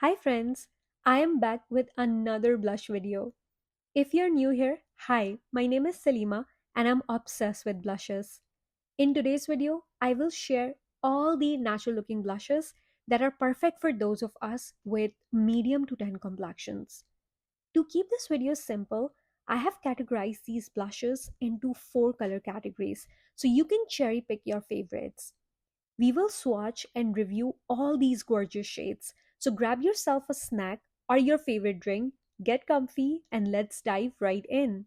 Hi friends, I am back with another blush video. If you're new here, hi, my name is Salima and I'm obsessed with blushes. In today's video, I will share all the natural looking blushes that are perfect for those of us with medium to tan complexions. To keep this video simple, I have categorized these blushes into four color categories so you can cherry pick your favorites. We will swatch and review all these gorgeous shades. So grab yourself a snack or your favorite drink, get comfy, and let's dive right in.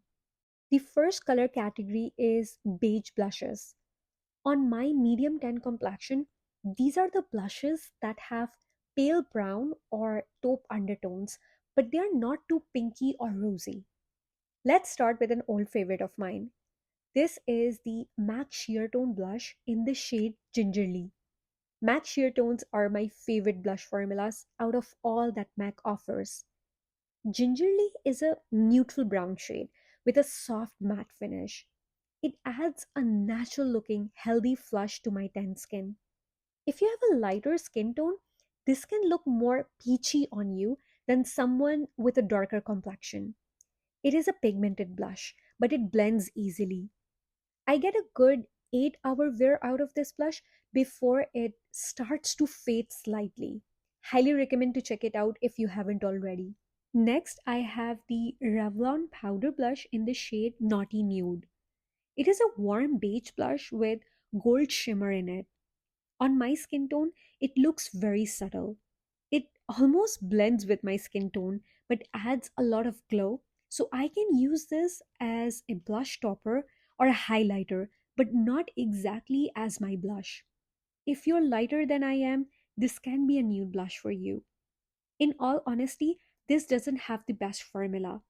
The first color category is beige blushes. On my medium tan complexion, these are the blushes that have pale brown or taupe undertones, but they are not too pinky or rosy. Let's start with an old favorite of mine. This is the MAC Sheer Tone blush in the shade Gingerly. MAC sheer tones are my favorite blush formulas out of all that MAC offers. Gingerly is a neutral brown shade with a soft matte finish. It adds a natural looking, healthy flush to my tan skin. If you have a lighter skin tone, this can look more peachy on you than someone with a darker complexion. It is a pigmented blush, but it blends easily. I get a good 8-hour wear out of this blush before it starts to fade slightly. Highly recommend to check it out if you haven't already. Next, I have the Revlon powder blush in the shade Naughty Nude. It is a warm beige blush with gold shimmer in it. On my skin tone, it looks very subtle. It almost blends with my skin tone but adds a lot of glow. So I can use this as a blush topper or a highlighter, but not exactly as my blush. If you're lighter than I am, this can be a nude blush for you. In all honesty, this doesn't have the best formula.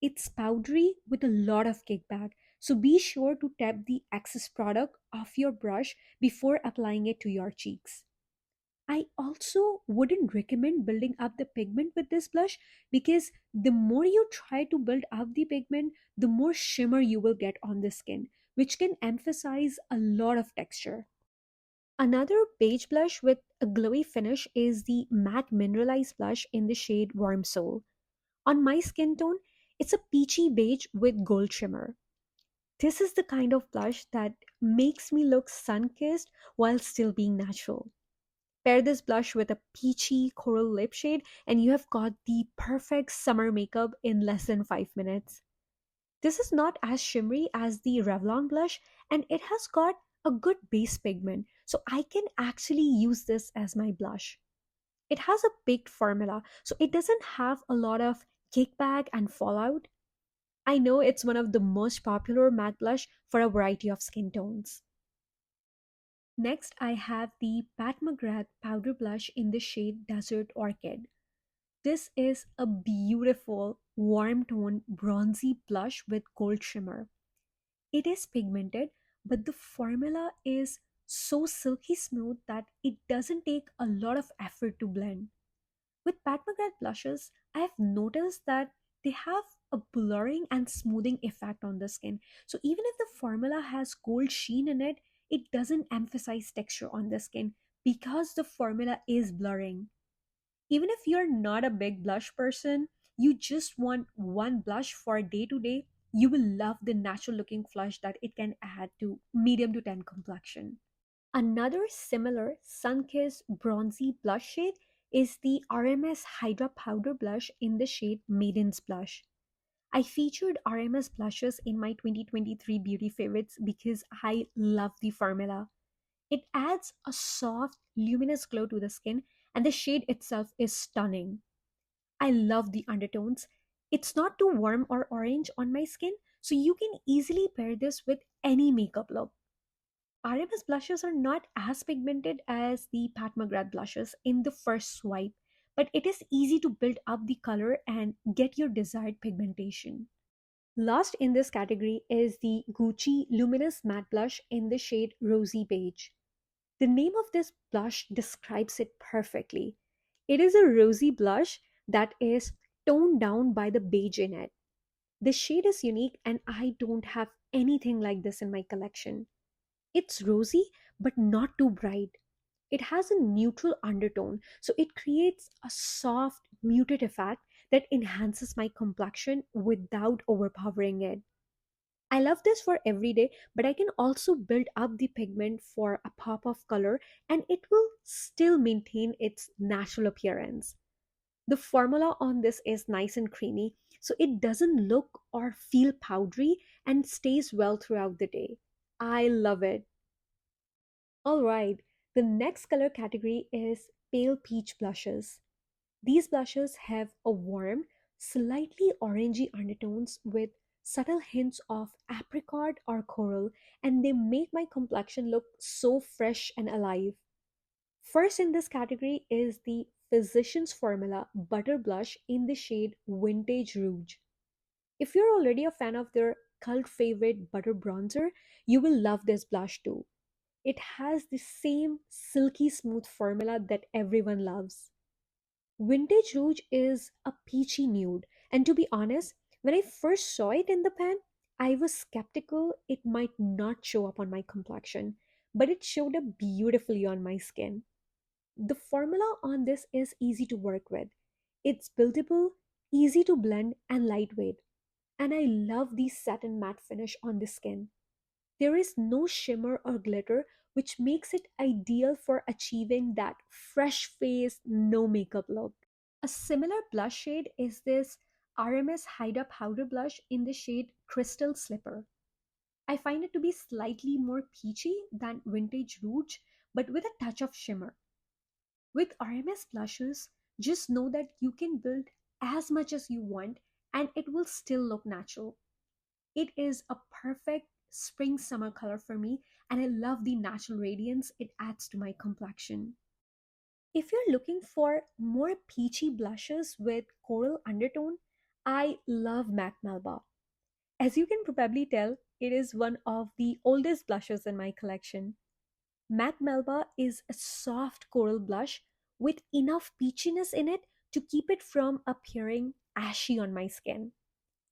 It's powdery with a lot of kickback, so be sure to tap the excess product off your brush before applying it to your cheeks. I also wouldn't recommend building up the pigment with this blush because the more you try to build up the pigment, the more shimmer you will get on the skin, which can emphasize a lot of texture. Another beige blush with a glowy finish is the MAC Mineralize blush in the shade Warm Soul. On my skin tone, it's a peachy beige with gold shimmer. This is the kind of blush that makes me look sun-kissed while still being natural. Pair this blush with a peachy coral lip shade, and you have got the perfect summer makeup in less than 5 minutes. This is not as shimmery as the Revlon blush, and it has got a good base pigment, so I can actually use this as my blush. It has a baked formula, so it doesn't have a lot of kickback and fallout. I know it's one of the most popular matte blush for a variety of skin tones. Next, I have the Pat McGrath powder blush in the shade Desert Orchid. This is a beautiful, warm tone, bronzy blush with gold shimmer. It is pigmented, but the formula is so silky smooth that it doesn't take a lot of effort to blend. With Pat McGrath blushes, I have noticed that they have a blurring and smoothing effect on the skin. So even if the formula has gold sheen in it, it doesn't emphasize texture on the skin because the formula is blurring. Even if you're not a big blush person, you just want one blush for day to day, you will love the natural looking flush that it can add to medium to tan complexion. Another similar sun-kissed bronzy blush shade is the RMS Hydra powder blush in the shade Maiden's Blush. I featured RMS blushes in my 2023 beauty favorites because I love the formula. It adds a soft, luminous glow to the skin, and the shade itself is stunning. I love the undertones. It's not too warm or orange on my skin, so you can easily pair this with any makeup look. RMS blushes are not as pigmented as the Pat McGrath blushes in the first swipe, but it is easy to build up the color and get your desired pigmentation. Last in this category is the Gucci Luminous Matte Blush in the shade Rosy Beige. The name of this blush describes it perfectly. It is a rosy blush that is toned down by the beige in it. The shade is unique and I don't have anything like this in my collection. It's rosy but not too bright. It has a neutral undertone, so it creates a soft, muted effect that enhances my complexion without overpowering it. I love this for every day, but I can also build up the pigment for a pop of color and it will still maintain its natural appearance. The formula on this is nice and creamy, so it doesn't look or feel powdery and stays well throughout the day. I love it. Alright, the next color category is pale peach blushes. These blushes have a warm, slightly orangey undertones with subtle hints of apricot or coral, and they make my complexion look so fresh and alive. First in this category is the Physicians Formula Butter Blush in the shade Vintage Rouge. If you're already a fan of their cult favorite butter bronzer, you will love this blush too. It has the same silky smooth formula that everyone loves. Vintage Rouge is a peachy nude, and to be honest, when I first saw it in the pan, I was skeptical it might not show up on my complexion, but it showed up beautifully on my skin. The formula on this is easy to work with. It's buildable, easy to blend, and lightweight. And I love the satin matte finish on the skin. There is no shimmer or glitter, which makes it ideal for achieving that fresh face, no makeup look. A similar blush shade is this RMS Hydra powder blush in the shade Crystal Slipper. I find it to be slightly more peachy than Vintage Rouge, but with a touch of shimmer. With RMS blushes, just know that you can build as much as you want and it will still look natural. It is a perfect spring summer color for me, and I love the natural radiance it adds to my complexion. If you're looking for more peachy blushes with coral undertone, I love MAC Melba. As you can probably tell, it is one of the oldest blushes in my collection. MAC Melba is a soft coral blush with enough peachiness in it to keep it from appearing ashy on my skin.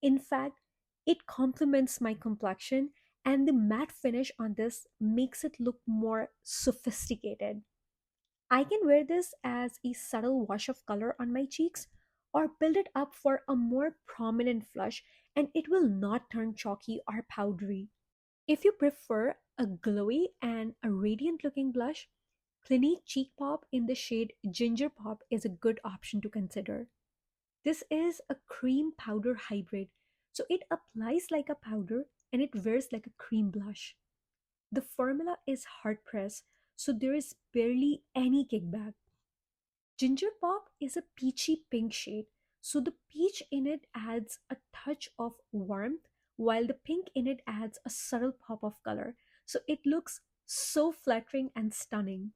In fact, it complements my complexion, and the matte finish on this makes it look more sophisticated. I can wear this as a subtle wash of color on my cheeks or build it up for a more prominent flush, and it will not turn chalky or powdery. If you prefer a glowy and a radiant looking blush, Clinique Cheek Pop in the shade Ginger Pop is a good option to consider. This is a cream powder hybrid, so it applies like a powder and it wears like a cream blush. The formula is hard pressed, so there is barely any kickback. Ginger Pop is a peachy pink shade, so the peach in it adds a touch of warmth, while the pink in it adds a subtle pop of color. So it looks so flattering and stunning.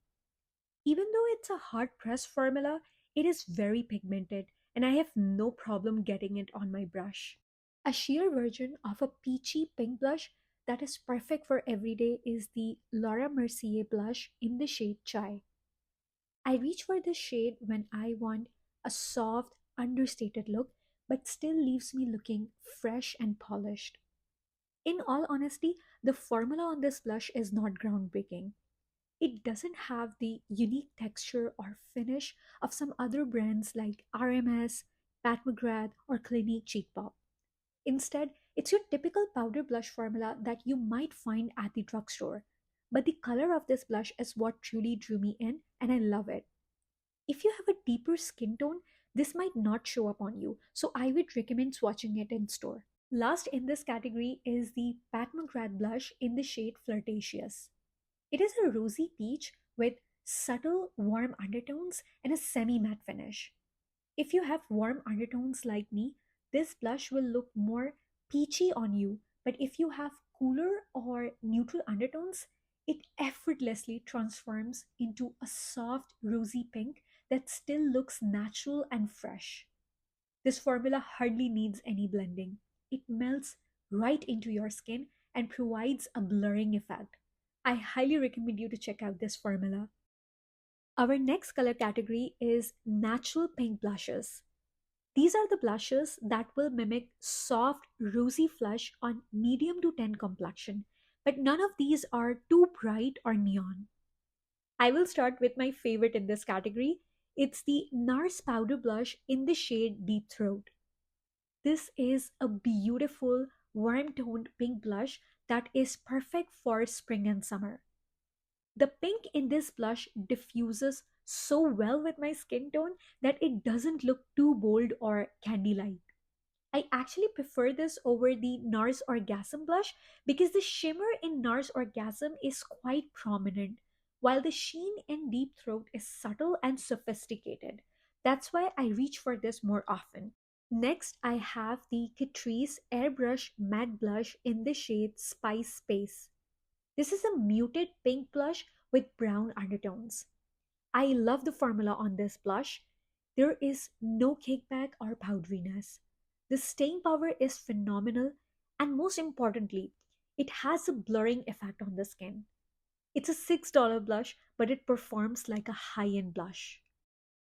Even though it's a hard press formula, it is very pigmented, and I have no problem getting it on my brush. A sheer version of a peachy pink blush that is perfect for everyday is the Laura Mercier blush in the shade Chai. I reach for this shade when I want a soft, understated look, but still leaves me looking fresh and polished. In all honesty, the formula on this blush is not groundbreaking. It doesn't have the unique texture or finish of some other brands like RMS, Pat McGrath, or Clinique Cheek Pop. Instead, it's your typical powder blush formula that you might find at the drugstore. But the color of this blush is what truly drew me in, and I love it. If you have a deeper skin tone, this might not show up on you, so I would recommend swatching it in store. Last in this category is the Pat McGrath blush in the shade Flirtatious. It is a rosy peach with subtle warm undertones and a semi matte finish. If you have warm undertones like me, this blush will look more peachy on you, but if you have cooler or neutral undertones, it effortlessly transforms into a soft rosy pink that still looks natural and fresh. This formula hardly needs any blending. It melts right into your skin and provides a blurring effect. I highly recommend you to check out this formula. Our next color category is natural pink blushes. These are the blushes that will mimic soft, rosy flush on medium to 10 complexion, but none of these are too bright or neon. I will start with my favorite in this category. It's the Nars Powder Blush in the shade Deep Throat. This is a beautiful, warm toned pink blush that is perfect for spring and summer. The pink in this blush diffuses so well with my skin tone that it doesn't look too bold or candy like. I actually prefer this over the Nars Orgasm blush because the shimmer in Nars Orgasm is quite prominent, while the sheen in Deep Throat is subtle and sophisticated. That's why I reach for this more often. Next, I have the Catrice Airbrush Matte Blush in the shade Spice Space. This is a muted pink blush with brown undertones. I love the formula on this blush. There is no cakeback or powderiness. The staying power is phenomenal, and most importantly, it has a blurring effect on the skin. It's a $6 blush, but it performs like a high end blush.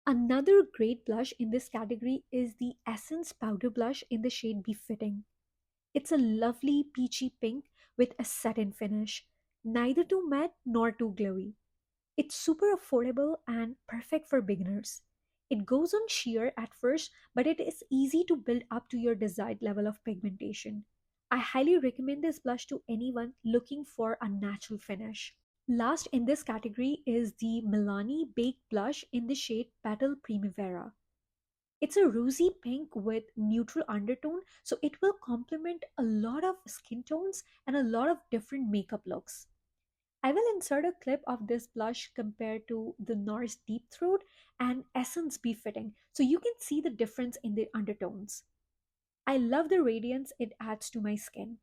Another great blush in this category is the Essence Powder Blush in the shade Befitting. It's a lovely peachy pink with a satin finish, neither too matte nor too glowy. It's super affordable and perfect for beginners. It goes on sheer at first, but it is easy to build up to your desired level of pigmentation. I highly recommend this blush to anyone looking for a natural finish. Last in this category is the Milani Baked Blush in the shade Petal Primavera. It's a rosy pink with neutral undertone, so it will complement a lot of skin tones and a lot of different makeup looks. I will insert a clip of this blush compared to the Nars Deep Throat and Essence Befitting so you can see the difference in the undertones. I love the radiance it adds to my skin.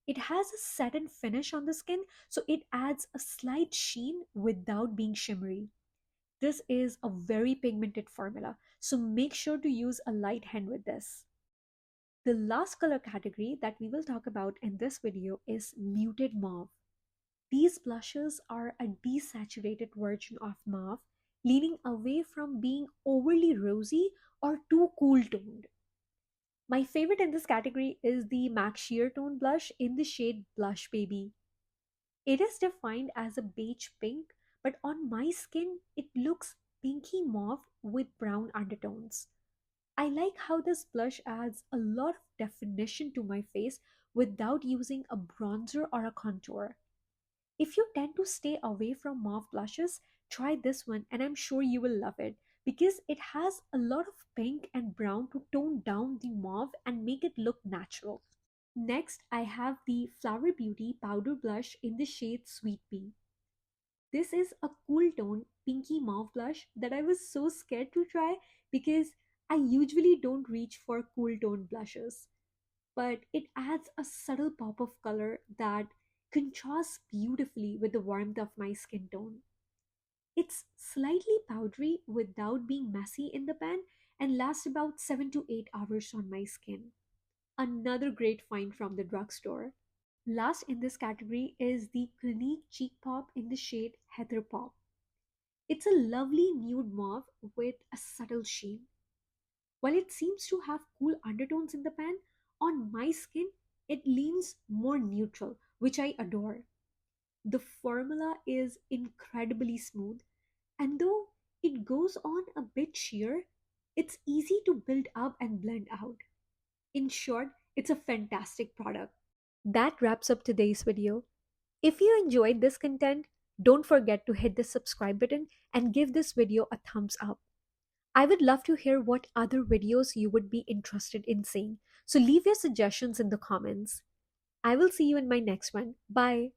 It has a satin finish on the skin, so it adds a slight sheen without being shimmery. This is a very pigmented formula, so make sure to use a light hand with this. The last color category that we will talk about in this video is muted mauve. These blushes are a desaturated version of mauve, leaning away from being overly rosy or too cool toned. My favorite in this category is the MAC Sheer Tone blush in the shade Blush Baby. It is defined as a beige pink, but on my skin it looks pinky mauve with brown undertones. I like how this blush adds a lot of definition to my face without using a bronzer or a contour. If you tend to stay away from mauve blushes, try this one and I'm sure you will love it because it has a lot of pink and brown to tone down the mauve and make it look natural. Next, I have the Flower Beauty Powder Blush in the shade Sweet Pea. This is a cool tone pinky mauve blush that I was so scared to try because I usually don't reach for cool tone blushes. But it adds a subtle pop of color that contrasts beautifully with the warmth of my skin tone. It's slightly powdery without being messy in the pan and lasts about 7 to 8 hours on my skin. Another great find from the drugstore. Last in this category is the Clinique Cheek Pop in the shade Heather Pop. It's a lovely nude mauve with a subtle sheen. While it seems to have cool undertones in the pan, on my skin it leans more neutral, which I adore. The formula is incredibly smooth, and though it goes on a bit sheer, it's easy to build up and blend out. In short, it's a fantastic product. That wraps up today's video. If you enjoyed this content, don't forget to hit the subscribe button and give this video a thumbs up. I would love to hear what other videos you would be interested in seeing, so leave your suggestions in the comments. I will see you in my next one. Bye.